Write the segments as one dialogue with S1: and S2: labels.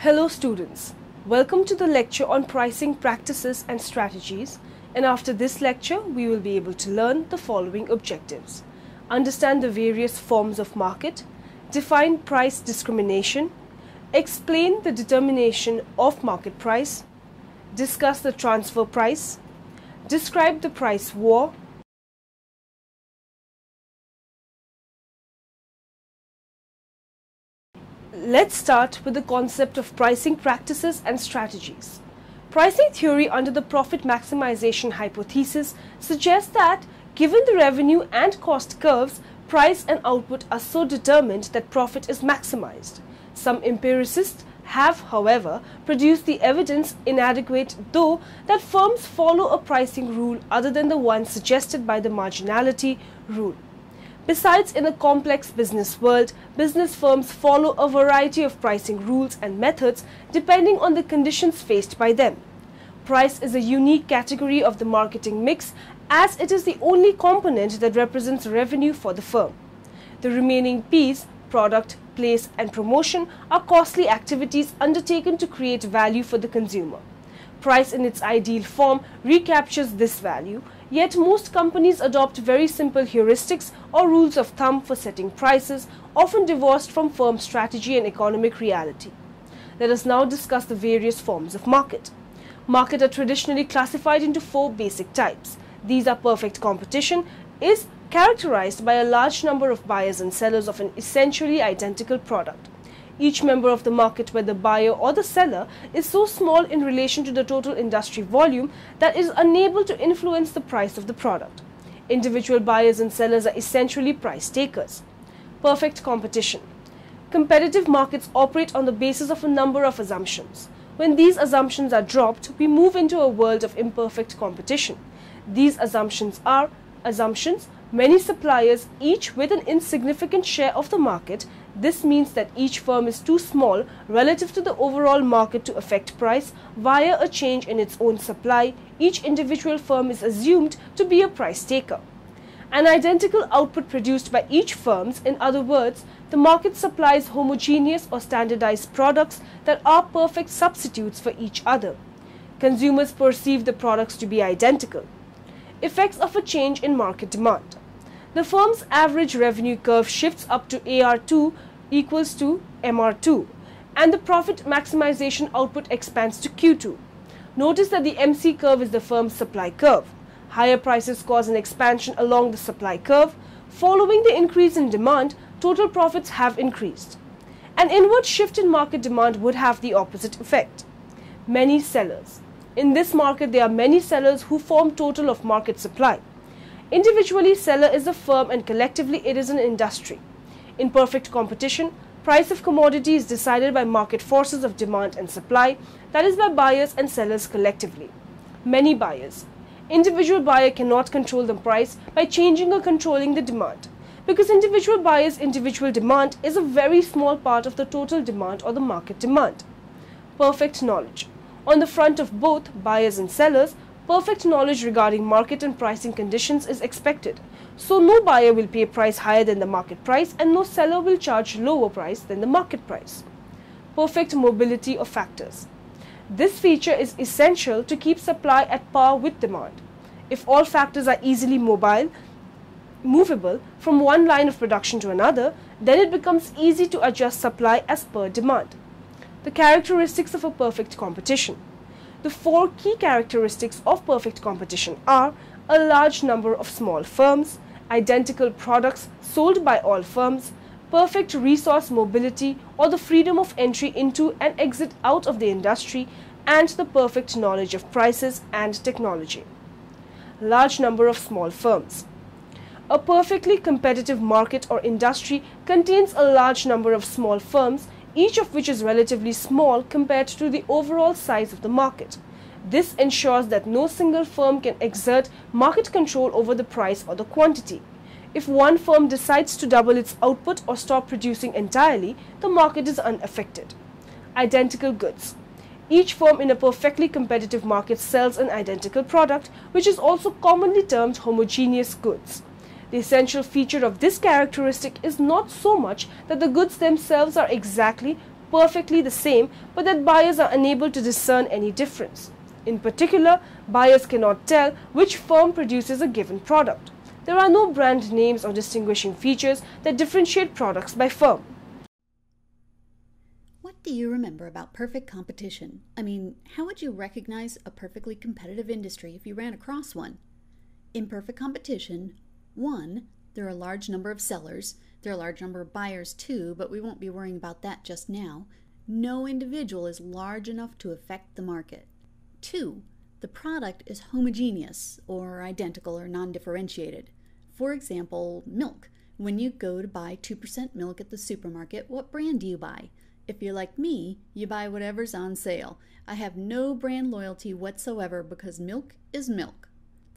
S1: Hello students, welcome to the lecture on pricing practices and strategies, and after this lecture we will be able to learn the following objectives. Understand the various forms of market, define price discrimination, explain the determination of market price, discuss the transfer price, describe the price war, Let's start with the concept of pricing practices and strategies. Pricing theory under the profit maximization hypothesis suggests that, given the revenue and cost curves, price and output are so determined that profit is maximized. Some empiricists have, however, produced the evidence inadequate, though, that firms follow a pricing rule other than the one suggested by the marginality rule. Besides, in a complex business world, business firms follow a variety of pricing rules and methods depending on the conditions faced by them. Price is a unique category of the marketing mix as it is the only component that represents revenue for the firm. The remaining P's, product, place and promotion, are costly activities undertaken to create value for the consumer. Price in its ideal form recaptures this value, yet most companies adopt very simple heuristics or rules of thumb for setting prices, often divorced from firm strategy and economic reality. Let us now discuss the various forms of market. Market are traditionally classified into four basic types. These are: perfect competition is characterized by a large number of buyers and sellers of an essentially identical product. Each member of the market, whether buyer or the seller, is so small in relation to the total industry volume that is unable to influence the price of the product. Individual buyers and sellers are essentially price takers. Perfect competition. Competitive markets operate on the basis of a number of assumptions. When these assumptions are dropped, we move into a world of imperfect competition. These assumptions are many suppliers, each with an insignificant share of the market. This means that each firm is too small relative to the overall market to affect price via a change in its own supply. Each individual firm is assumed to be a price taker. An identical output produced by each firm, in other words, the market supplies homogeneous or standardized products that are perfect substitutes for each other. Consumers perceive the products to be identical. Effects of a change in market demand. The firm's average revenue curve shifts up to AR2 equals to MR2, and the profit maximization output expands to Q2. Notice that the MC curve is the firm's supply curve. Higher prices cause an expansion along the supply curve. Following the increase in demand, total profits have increased. An inward shift in market demand would have the opposite effect. Many sellers. In this market, there are many sellers who form total of market supply. Individually, seller is a firm and collectively it is an industry. In perfect competition, price of commodity is decided by market forces of demand and supply, that is by buyers and sellers collectively. Many buyers. Individual buyer cannot control the price by changing or controlling the demand, because individual buyers' individual demand is a very small part of the total demand or the market demand. Perfect knowledge. On the front of both buyers and sellers, perfect knowledge regarding market and pricing conditions is expected. So no buyer will pay a price higher than the market price and no seller will charge lower price than the market price. Perfect mobility of factors. This feature is essential to keep supply at par with demand. If all factors are easily movable from one line of production to another, then it becomes easy to adjust supply as per demand. The characteristics of a perfect competition. The four key characteristics of perfect competition are a large number of small firms, identical products sold by all firms, perfect resource mobility or the freedom of entry into and exit out of the industry, and the perfect knowledge of prices and technology. Large number of small firms. A perfectly competitive market or industry contains a large number of small firms, each of which is relatively small compared to the overall size of the market. This ensures that no single firm can exert market control over the price or the quantity. If one firm decides to double its output or stop producing entirely, the market is unaffected. Identical goods. Each firm in a perfectly competitive market sells an identical product, which is also commonly termed homogeneous goods. The essential feature of this characteristic is not so much that the goods themselves are exactly perfectly the same but that buyers are unable to discern any difference. In particular, buyers cannot tell which firm produces a given product. There are no brand names or distinguishing features that differentiate products by firm.
S2: What do you remember about perfect competition? I mean, how would you recognize a perfectly competitive industry if you ran across one? In perfect competition, 1, there are a large number of sellers. There are a large number of buyers too, but we won't be worrying about that just now. No individual is large enough to affect the market. 2, the product is homogeneous or identical or non-differentiated. For example, milk. When you go to buy 2% milk at the supermarket, what brand do you buy? If you're like me, you buy whatever's on sale. I have no brand loyalty whatsoever because milk is milk.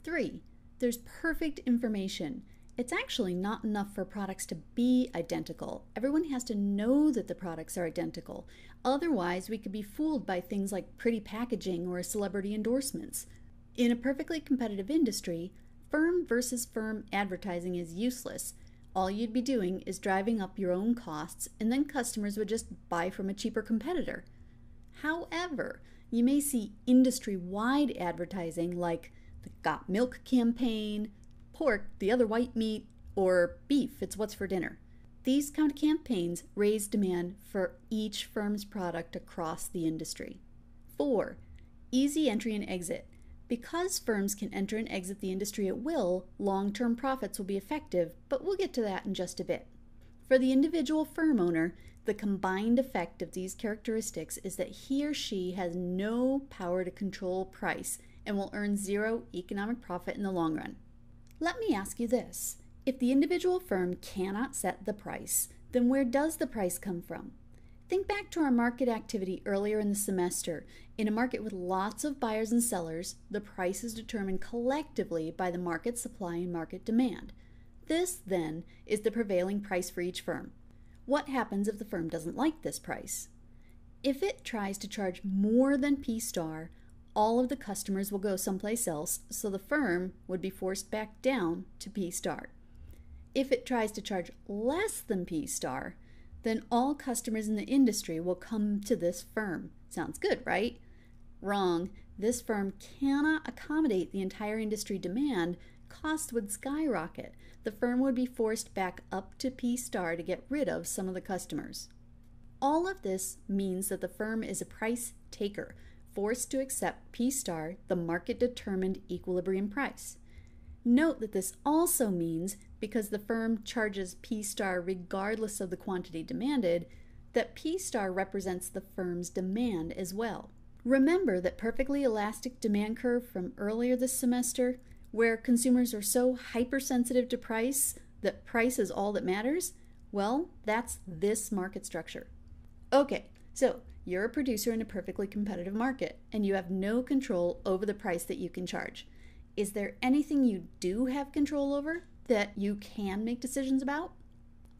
S2: 3, there's perfect information. It's actually not enough for products to be identical. Everyone has to know that the products are identical. Otherwise, we could be fooled by things like pretty packaging or celebrity endorsements. In a perfectly competitive industry, firm versus firm advertising is useless. All you'd be doing is driving up your own costs, and then customers would just buy from a cheaper competitor. However, you may see industry-wide advertising like the Got Milk campaign, pork, the other white meat, or beef, it's what's for dinner. These kind of campaigns raise demand for each firm's product across the industry. 4, easy entry and exit. Because firms can enter and exit the industry at will, long-term profits will be effective, but we'll get to that in just a bit. For the individual firm owner, the combined effect of these characteristics is that he or she has no power to control price and will earn zero economic profit in the long run. Let me ask you this. If the individual firm cannot set the price, then where does the price come from? Think back to our market activity earlier in the semester. In a market with lots of buyers and sellers, the price is determined collectively by the market supply and market demand. This, then, is the prevailing price for each firm. What happens if the firm doesn't like this price? If it tries to charge more than P star, all of the customers will go someplace else, so the firm would be forced back down to P star. If it tries to charge less than P star, then all customers in the industry will come to this firm. Sounds good, right? Wrong. This firm cannot accommodate the entire industry demand. Costs would skyrocket. The firm would be forced back up to P star to get rid of some of the customers. All of this means that the firm is a price taker, forced to accept P star, the market-determined equilibrium price. Note that this also means, because the firm charges P star regardless of the quantity demanded, that P star represents the firm's demand as well. Remember that perfectly elastic demand curve from earlier this semester, where consumers are so hypersensitive to price that price is all that matters? Well, that's this market structure. Okay, so you're a producer in a perfectly competitive market, and you have no control over the price that you can charge. Is there anything you do have control over that you can make decisions about?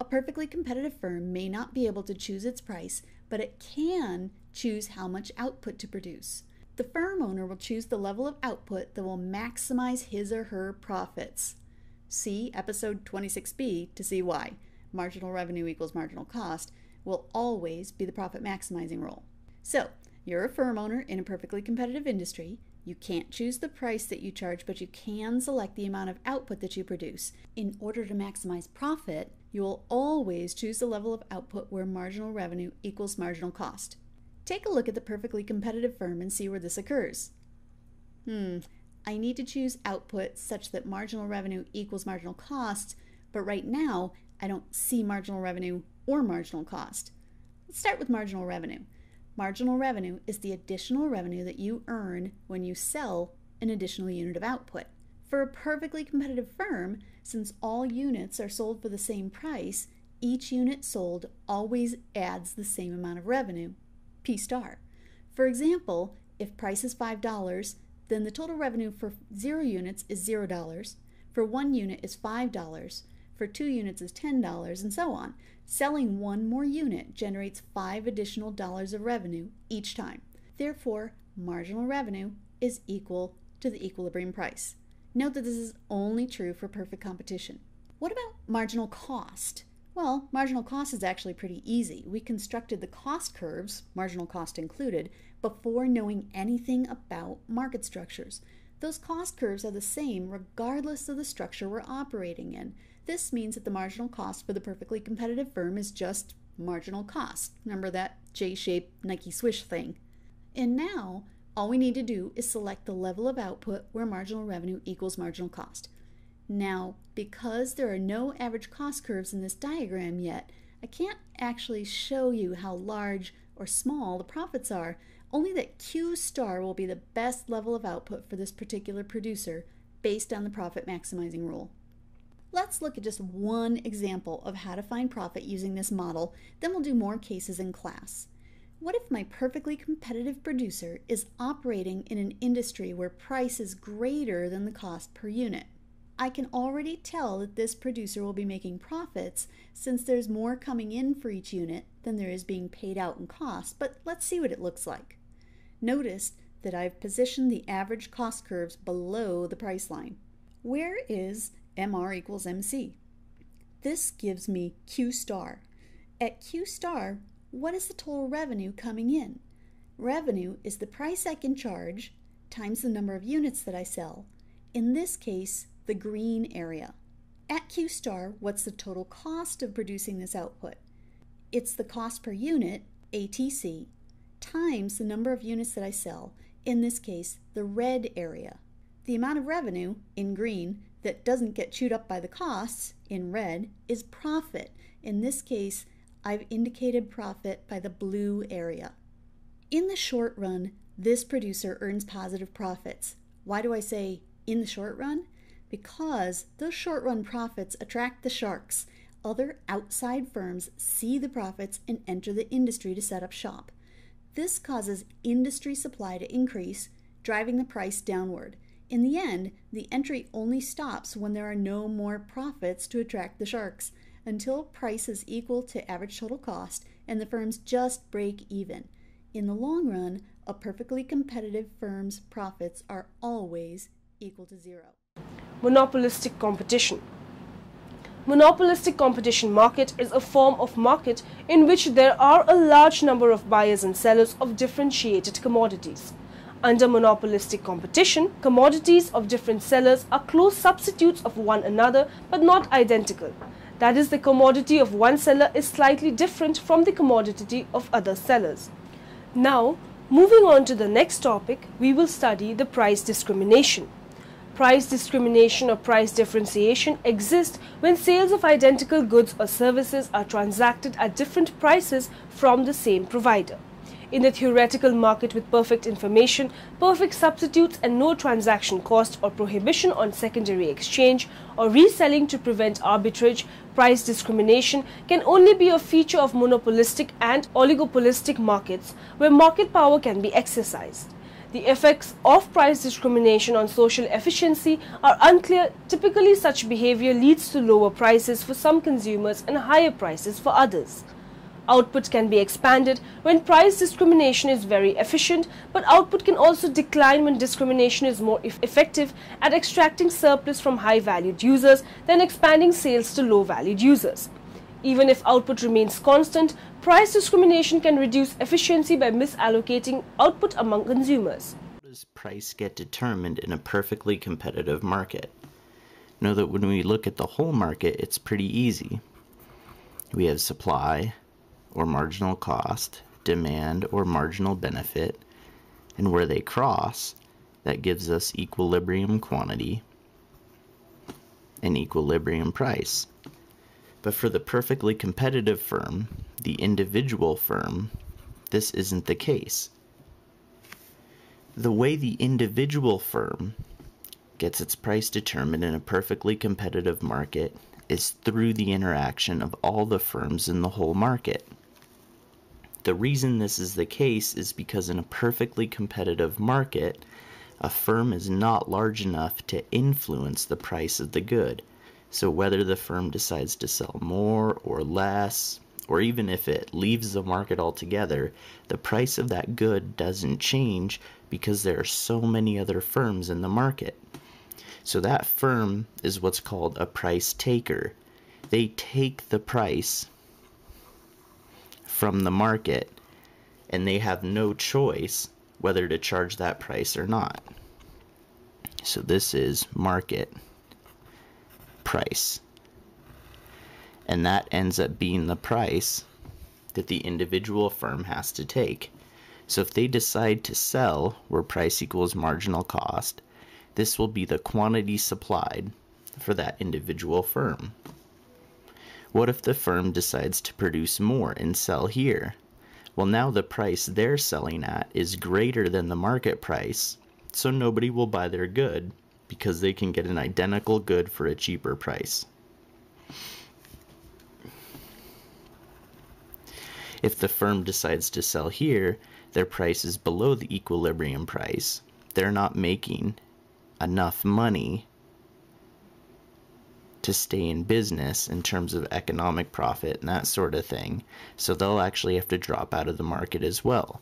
S2: A perfectly competitive firm may not be able to choose its price, but it can choose how much output to produce. The firm owner will choose the level of output that will maximize his or her profits. See episode 26b to see why. Marginal revenue equals marginal cost will always be the profit maximizing role. So, you're a firm owner in a perfectly competitive industry. You can't choose the price that you charge, but you can select the amount of output that you produce. In order to maximize profit, you will always choose the level of output where marginal revenue equals marginal cost. Take a look at the perfectly competitive firm and see where this occurs. I need to choose output such that marginal revenue equals marginal cost, but right now I don't see marginal revenue or marginal cost. Let's start with marginal revenue. Marginal revenue is the additional revenue that you earn when you sell an additional unit of output. For a perfectly competitive firm, since all units are sold for the same price, each unit sold always adds the same amount of revenue, P star. For example, if price is $5, then the total revenue for 0 units is $0, for 1 unit is $5, for 2 units is $10, and so on. Selling 1 more unit generates $5 additional of revenue each time. Therefore, marginal revenue is equal to the equilibrium price. Note that this is only true for perfect competition. What about marginal cost? Well, marginal cost is actually pretty easy. We constructed the cost curves, marginal cost included, before knowing anything about market structures. Those cost curves are the same regardless of the structure we're operating in. This means that the marginal cost for the perfectly competitive firm is just marginal cost. Remember that J-shaped Nike swish thing? And now, all we need to do is select the level of output where marginal revenue equals marginal cost. Now, because there are no average cost curves in this diagram yet, I can't actually show you how large or small the profits are, only that Q star will be the best level of output for this particular producer based on the profit maximizing rule. Let's look at just one example of how to find profit using this model, then we'll do more cases in class. What if my perfectly competitive producer is operating in an industry where price is greater than the cost per unit? I can already tell that this producer will be making profits since there's more coming in for each unit than there is being paid out in cost, but let's see what it looks like. Notice that I've positioned the average cost curves below the price line. Where is MR equals MC? This gives me Q star. At Q star, what is the total revenue coming in? Revenue is the price I can charge times the number of units that I sell. In this case, the green area. At Q star, what's the total cost of producing this output? It's the cost per unit, ATC, times the number of units that I sell, in this case, the red area. The amount of revenue, in green, that doesn't get chewed up by the costs, in red, is profit. In this case, I've indicated profit by the blue area. In the short run, this producer earns positive profits. Why do I say in the short run? Because those short-run profits attract the sharks. Other outside firms see the profits and enter the industry to set up shop. This causes industry supply to increase, driving the price downward. In the end, the entry only stops when there are no more profits to attract the sharks, until price is equal to average total cost and the firms just break even. In the long run, a perfectly competitive firm's profits are always equal to zero.
S1: Monopolistic competition. Monopolistic competition market is a form of market in which there are a large number of buyers and sellers of differentiated commodities. Under monopolistic competition, commodities of different sellers are close substitutes of one another but not identical. That is, the commodity of one seller is slightly different from the commodity of other sellers. Now, moving on to the next topic, we will study the price discrimination. Price discrimination or price differentiation exists when sales of identical goods or services are transacted at different prices from the same provider. In the theoretical market with perfect information, perfect substitutes and no transaction cost or prohibition on secondary exchange or reselling to prevent arbitrage, price discrimination can only be a feature of monopolistic and oligopolistic markets where market power can be exercised. The effects of price discrimination on social efficiency are unclear. Typically, such behavior leads to lower prices for some consumers and higher prices for others. Output can be expanded when price discrimination is very efficient, but output can also decline when discrimination is more effective at extracting surplus from high-valued users than expanding sales to low-valued users. Even if output remains constant, price discrimination can reduce efficiency by misallocating output among consumers.
S3: How does price get determined in a perfectly competitive market? Know that when we look at the whole market, it's pretty easy. We have supply, or marginal cost, demand, or marginal benefit, and where they cross, that gives us equilibrium quantity and equilibrium price. But for the perfectly competitive firm, the individual firm, this isn't the case. The way the individual firm gets its price determined in a perfectly competitive market is through the interaction of all the firms in the whole market. The reason this is the case is because in a perfectly competitive market, a firm is not large enough to influence the price of the good. So whether the firm decides to sell more or less, or even if it leaves the market altogether, the price of that good doesn't change because there are so many other firms in the market. So that firm is what's called a price taker. they take the price from the market and they have no choice whether to charge that price or not. So this is market price. And that ends up being the price that the individual firm has to take. So if they decide to sell where price equals marginal cost, this will be the quantity supplied for that individual firm. What if the firm decides to produce more and sell here? Well, now the price they're selling at is greater than the market price, so nobody will buy their good because they can get an identical good for a cheaper price. If the firm decides to sell here, their price is below the equilibrium price. They're not making enough money to stay in business in terms of economic profit and that sort of thing, so they'll actually have to drop out of the market as well.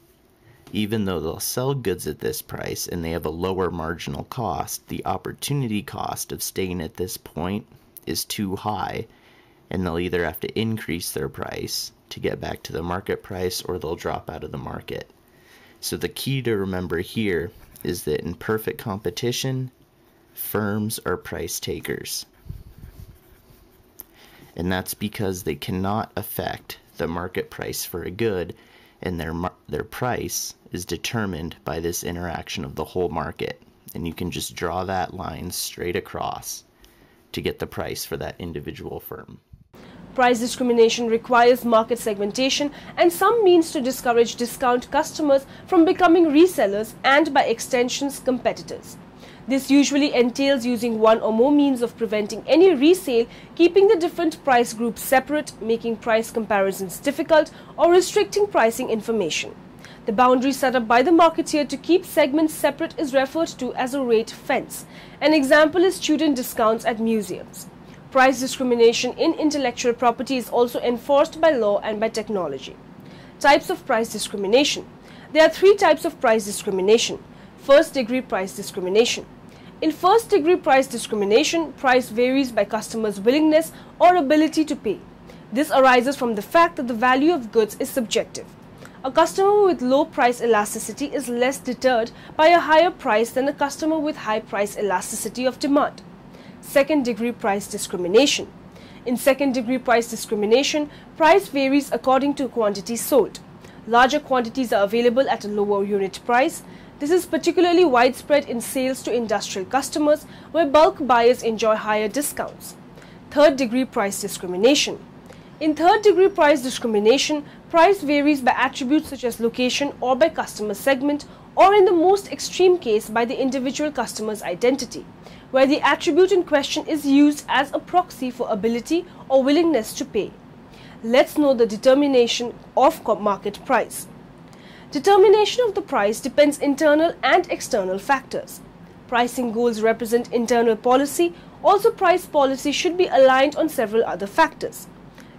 S3: Even though they'll sell goods at this price and they have a lower marginal cost, the opportunity cost of staying at this point is too high, and they'll either have to increase their price to get back to the market price or they'll drop out of the market. So the key to remember here is that in perfect competition, firms are price takers. And that's because they cannot affect the market price for a good, and their price is determined by this interaction of the whole market. And you can just draw that line straight across to get the price for that individual firm.
S1: Price discrimination requires market segmentation and some means to discourage discount customers from becoming resellers and, by extensions, competitors. This usually entails using one or more means of preventing any resale, keeping the different price groups separate, making price comparisons difficult, or restricting pricing information. The boundary set up by the marketeer to keep segments separate is referred to as a rate fence. An example is student discounts at museums. Price discrimination in intellectual property is also enforced by law and by technology. Types of price discrimination. There are three types of price discrimination. First-degree price discrimination. In first-degree price discrimination, price varies by customers' willingness or ability to pay. This arises from the fact that the value of goods is subjective. A customer with low price elasticity is less deterred by a higher price than a customer with high price elasticity of demand. Second-degree price discrimination. In second-degree price discrimination, price varies according to quantity sold. Larger quantities are available at a lower unit price. This is particularly widespread in sales to industrial customers, where bulk buyers enjoy higher discounts. Third-degree price discrimination. In third-degree price discrimination, price varies by attributes such as location or by customer segment, or in the most extreme case by the individual customer's identity, where the attribute in question is used as a proxy for ability or willingness to pay. Let's know the determination of market price. Determination of the price depends internal and external factors. Pricing goals represent internal policy. Also, price policy should be aligned on several other factors.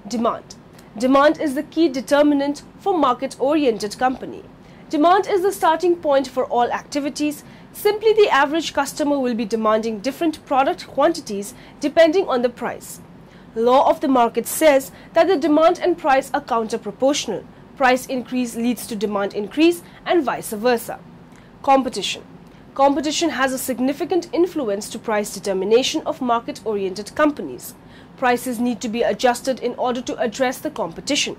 S1: Demand. Demand is the key determinant for market-oriented company. Demand is the starting point for all activities. Simply, the average customer will be demanding different product quantities depending on the price. Law of the market says that the demand and price are counter-proportional. Price increase leads to demand increase and vice versa. Competition. Competition has a significant influence to price determination of market-oriented companies. Prices need to be adjusted in order to address the competition.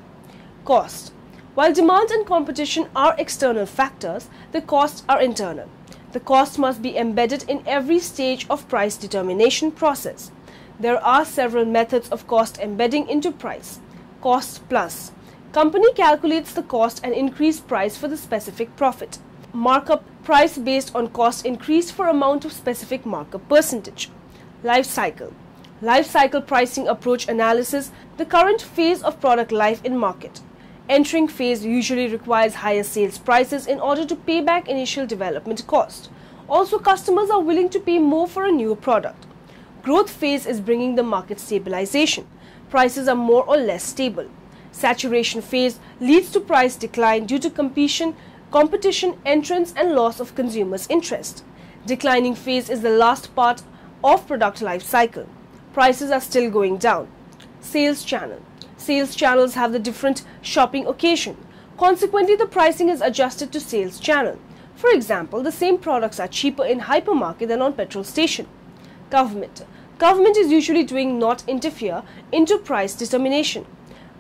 S1: Cost. While demand and competition are external factors, the costs are internal. The cost must be embedded in every stage of price determination process. There are several methods of cost embedding into price. Cost plus. Company calculates the cost and increased price for the specific profit. Markup, price based on cost increased for amount of specific markup percentage. Life cycle. Life cycle pricing approach analysis, the current phase of product life in market. Entering phase usually requires higher sales prices in order to pay back initial development cost. Also, customers are willing to pay more for a new product. Growth phase is bringing the market stabilization. Prices are more or less stable. Saturation phase leads to price decline due to competition, entrance and loss of consumers' interest. Declining phase is the last part of product life cycle. Prices are still going down. Sales channel. Sales channels have the different shopping occasion. Consequently, the pricing is adjusted to sales channel. For example, the same products are cheaper in hypermarket than on petrol station. Government. Government is usually doing not interfere into price determination.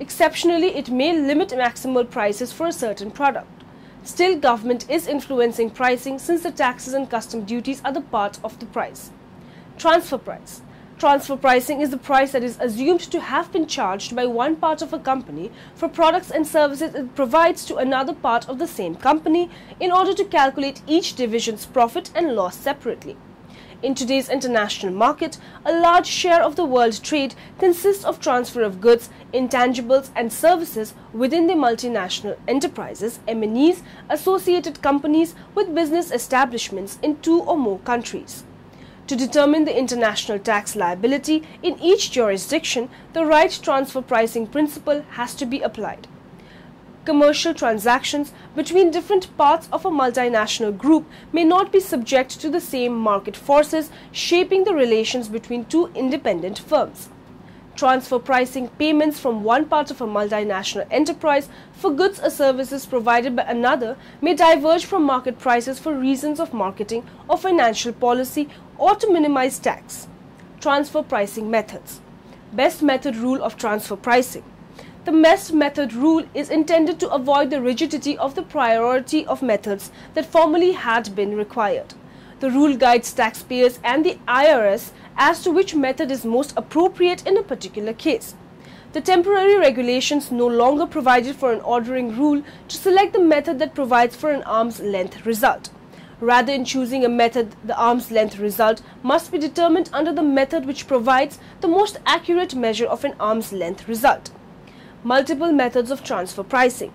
S1: Exceptionally, it may limit maximal prices for a certain product. Still, government is influencing pricing since the taxes and custom duties are the part of the price. Transfer price. Transfer pricing is the price that is assumed to have been charged by one part of a company for products and services it provides to another part of the same company in order to calculate each division's profit and loss separately. In today's international market, a large share of the world trade consists of transfer of goods, intangibles and services within the multinational enterprises, MNEs, associated companies with business establishments in 2 or more countries. To determine the international tax liability in each jurisdiction, the right transfer pricing principle has to be applied. Commercial transactions between different parts of a multinational group may not be subject to the same market forces shaping the relations between 2 independent firms. Transfer pricing payments from one part of a multinational enterprise for goods or services provided by another may diverge from market prices for reasons of marketing or financial policy or to minimize tax. Transfer pricing methods. Best method rule of transfer pricing. The best method rule is intended to avoid the rigidity of the priority of methods that formerly had been required. The rule guides taxpayers and the IRS as to which method is most appropriate in a particular case. The temporary regulations no longer provided for an ordering rule to select the method that provides for an arm's length result. Rather, in choosing a method, the arm's length result must be determined under the method which provides the most accurate measure of an arm's length result. Multiple methods of transfer pricing.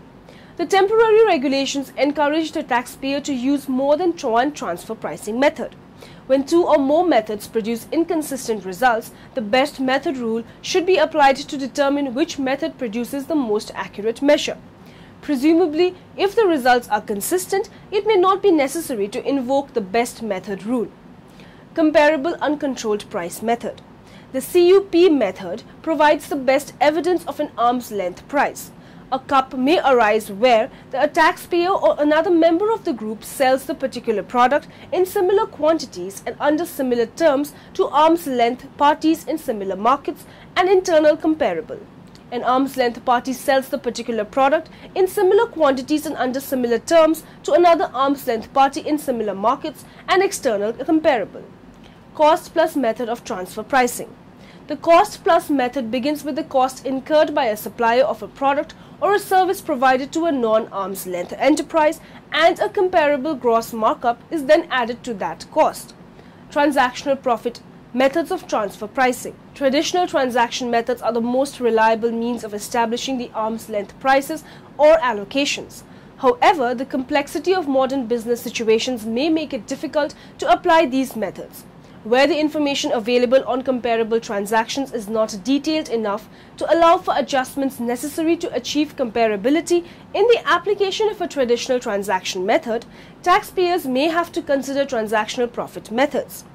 S1: The temporary regulations encourage the taxpayer to use more than one transfer pricing method. When 2 or more methods produce inconsistent results, the best method rule should be applied to determine which method produces the most accurate measure. Presumably, if the results are consistent, it may not be necessary to invoke the best method rule. Comparable uncontrolled price method. The CUP method provides the best evidence of an arm's length price. A cup may arise where the taxpayer or another member of the group sells the particular product in similar quantities and under similar terms to arm's length parties in similar markets, an internal comparable. An arm's length party sells the particular product in similar quantities and under similar terms to another arm's length party in similar markets, an external comparable. Cost plus method of transfer pricing. The cost plus method begins with the cost incurred by a supplier of a product or a service provided to a non-arm's length enterprise, and a comparable gross markup is then added to that cost. Transactional profit methods of transfer pricing. Traditional transaction methods are the most reliable means of establishing the arm's length prices or allocations. However, the complexity of modern business situations may make it difficult to apply these methods. Where the information available on comparable transactions is not detailed enough to allow for adjustments necessary to achieve comparability in the application of a traditional transaction method, taxpayers may have to consider transactional profit methods.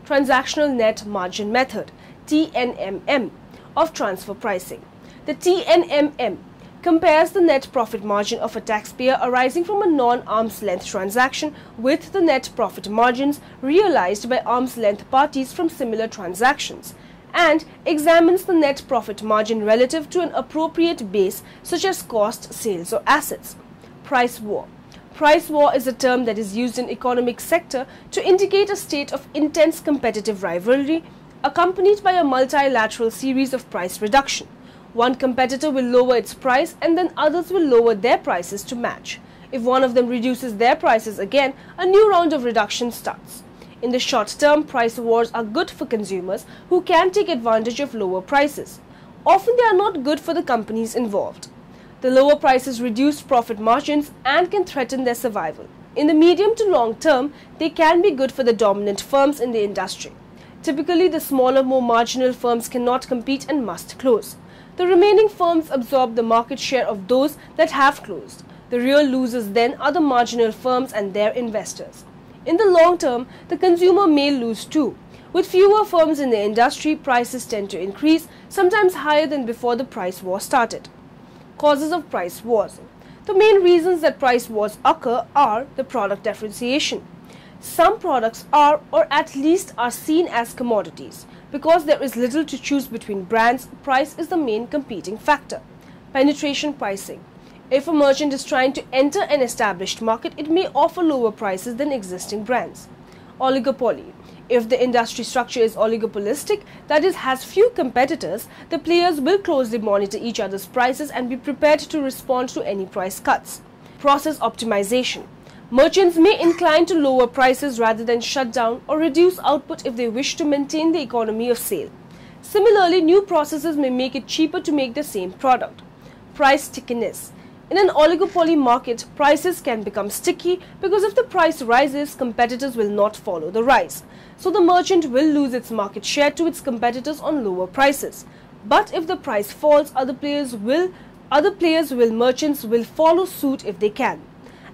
S1: Transactional net margin method, TNMM, of transfer pricing. The TNMM compares the net profit margin of a taxpayer arising from a non-arm's length transaction with the net profit margins realized by arm's length parties from similar transactions, and examines the net profit margin relative to an appropriate base such as cost, sales or assets. Price war. Price war is a term that is used in economic sector to indicate a state of intense competitive rivalry accompanied by a multilateral series of price reduction. One competitor will lower its price and then others will lower their prices to match. If one of them reduces their prices again, a new round of reduction starts. In the short term, price wars are good for consumers who can take advantage of lower prices. Often they are not good for the companies involved. The lower prices reduce profit margins and can threaten their survival. In the medium to long term, they can be good for the dominant firms in the industry. Typically, the smaller, more marginal firms cannot compete and must close. The remaining firms absorb the market share of those that have closed. The real losers then are the marginal firms and their investors. In the long term, the consumer may lose too. With fewer firms in the industry, prices tend to increase, sometimes higher than before the price war started. Causes of price wars. The main reasons that price wars occur are the product differentiation. Some products are, or at least are, seen as commodities. Because there is little to choose between brands, price is the main competing factor. Penetration pricing. If a merchant is trying to enter an established market, it may offer lower prices than existing brands. Oligopoly. If the industry structure is oligopolistic, that is, has few competitors, the players will closely monitor each other's prices and be prepared to respond to any price cuts. Process optimization. Merchants may incline to lower prices rather than shut down or reduce output if they wish to maintain the economy of scale. Similarly, new processes may make it cheaper to make the same product. Price stickiness. In an oligopoly market, prices can become sticky because if the price rises, competitors will not follow the rise. So the merchant will lose its market share to its competitors on lower prices. But if the price falls, merchants will follow suit if they can.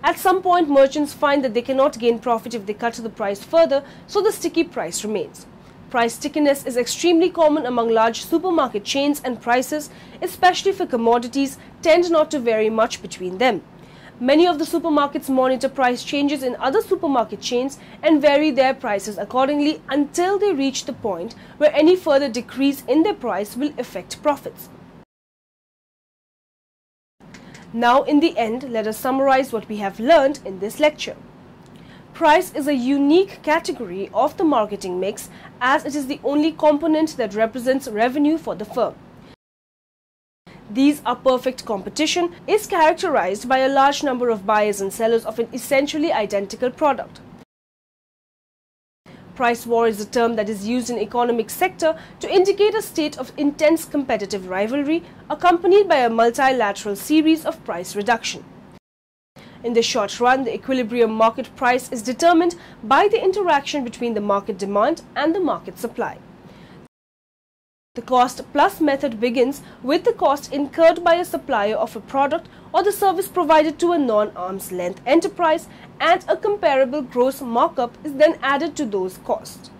S1: At some point, merchants find that they cannot gain profit if they cut the price further, so the sticky price remains. Price stickiness is extremely common among large supermarket chains, and prices, especially for commodities, tend not to vary much between them. Many of the supermarkets monitor price changes in other supermarket chains and vary their prices accordingly until they reach the point where any further decrease in their price will affect profits. Now, in the end, let us summarize what we have learned in this lecture. Price is a unique category of the marketing mix as it is the only component that represents revenue for the firm. These are perfect competition is characterized by a large number of buyers and sellers of an essentially identical product. Price war is a term that is used in economic sector to indicate a state of intense competitive rivalry accompanied by a multilateral series of price reduction. In the short run, the equilibrium market price is determined by the interaction between the market demand and the market supply. The cost plus method begins with the cost incurred by a supplier of a product or the service provided to a non-arm's length enterprise, and a comparable gross markup is then added to those costs.